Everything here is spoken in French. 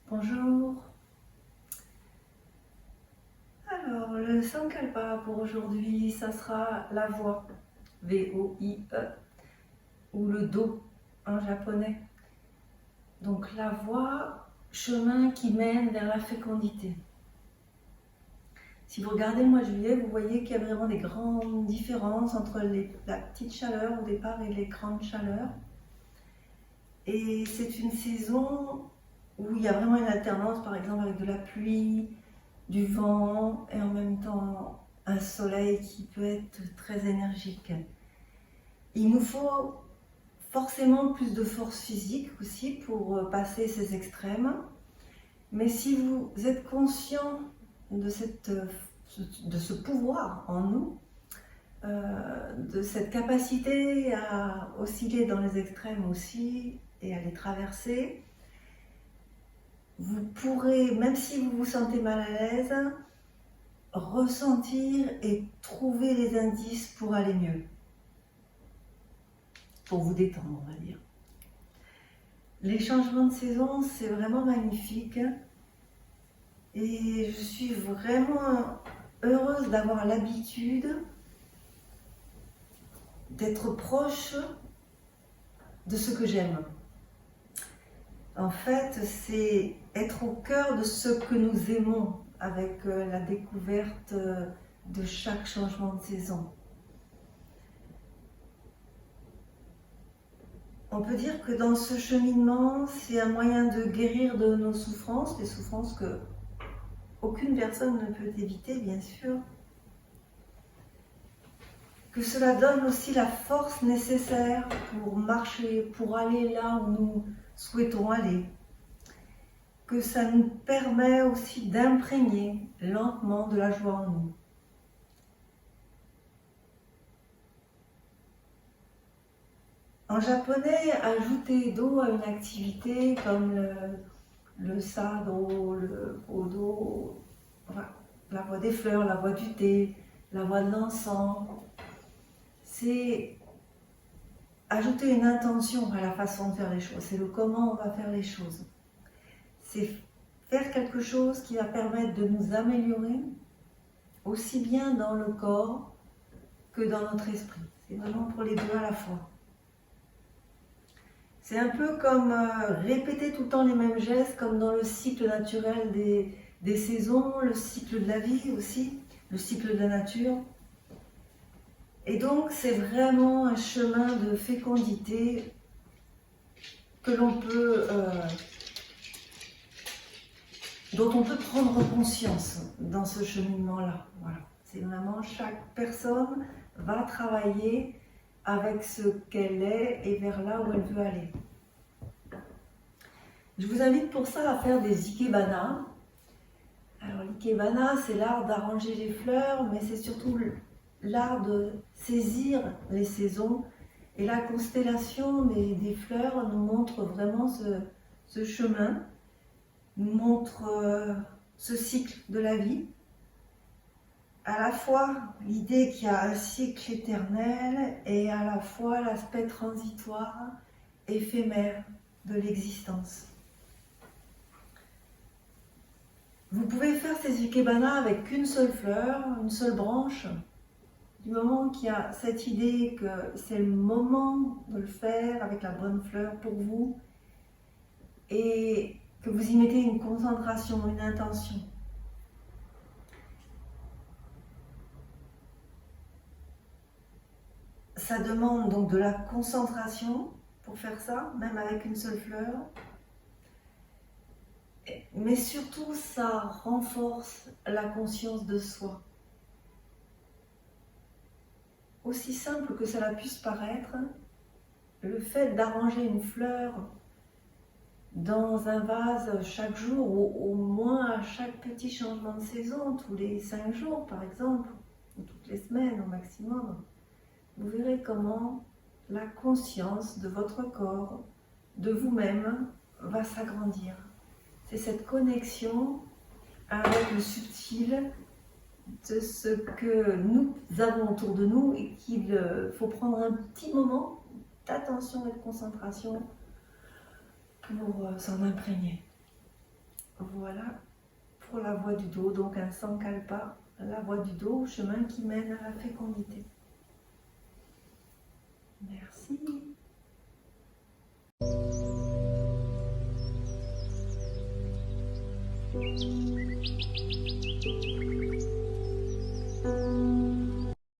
Bonjour. Alors, le Sankalpa pour aujourd'hui, ça sera la voie, V-O-I-E, ou le Do en japonais. Donc la voie, chemin qui mène vers la fécondité. Si vous regardez le mois de juillet, vous voyez qu'il y a vraiment des grandes différences entre la petite chaleur au départ et les grandes chaleurs. Et c'est une saison où il y a vraiment une alternance, par exemple avec de la pluie, du vent et en même temps un soleil qui peut être très énergique. Il nous faut forcément plus de force physique aussi pour passer ces extrêmes. Mais si vous êtes conscient de ce pouvoir en nous, de cette capacité à osciller dans les extrêmes aussi et à les traverser, vous pourrez, même si vous vous sentez mal à l'aise, ressentir et trouver les indices pour aller mieux, pour vous détendre, on va dire. Les changements de saison, c'est vraiment magnifique et je suis vraiment heureuse d'avoir l'habitude d'être proche de ce que j'aime. En fait, c'est être au cœur de ce que nous aimons avec la découverte de chaque changement de saison. On peut dire que dans ce cheminement, c'est un moyen de guérir de nos souffrances, des souffrances que aucune personne ne peut éviter, bien sûr. Que cela donne aussi la force nécessaire pour marcher, pour aller là où nous souhaitons aller. Que ça nous permet aussi d'imprégner lentement de la joie en nous. En japonais, ajouter do à une activité comme le sado, le odo, la voie des fleurs, la voie du thé, la voie de l'encens, c'est ajouter une intention à la façon de faire les choses. C'est le comment on va faire les choses. C'est faire quelque chose qui va permettre de nous améliorer aussi bien dans le corps que dans notre esprit. C'est vraiment pour les deux à la fois. C'est un peu comme répéter tout le temps les mêmes gestes, comme dans le cycle naturel des saisons, le cycle de la vie aussi, le cycle de la nature. Et donc c'est vraiment un chemin de fécondité que l'on peut, dont on peut prendre conscience dans ce cheminement-là. Voilà. C'est vraiment chaque personne va travailler avec ce qu'elle est et vers là où elle veut aller. Je vous invite pour ça à faire des ikebana. Alors l'ikebana, c'est l'art d'arranger les fleurs, mais c'est surtout l'art de saisir les saisons. Et la constellation des fleurs nous montre vraiment ce chemin, nous montre ce cycle de la vie. À la fois l'idée qu'il y a un cycle éternel et à la fois l'aspect transitoire, éphémère de l'existence. Vous pouvez faire ces ikebana avec qu'une seule fleur, une seule branche. Du moment qu'il y a cette idée que c'est le moment de le faire avec la bonne fleur pour vous et que vous y mettez une concentration, une intention. Ça demande donc de la concentration pour faire ça, même avec une seule fleur. Mais surtout, ça renforce la conscience de soi. Aussi simple que cela puisse paraître, le fait d'arranger une fleur dans un vase chaque jour, ou au moins à chaque petit changement de saison, tous les 5 jours par exemple, ou toutes les semaines au maximum, vous verrez comment la conscience de votre corps, de vous-même, va s'agrandir. C'est cette connexion avec le subtil de ce que nous avons autour de nous et qu'il faut prendre un petit moment, d'attention et de concentration pour s'en imprégner. Voilà pour la voie du dos, donc un Sankalpa, la voie du dos, chemin qui mène à la fécondité. Merci.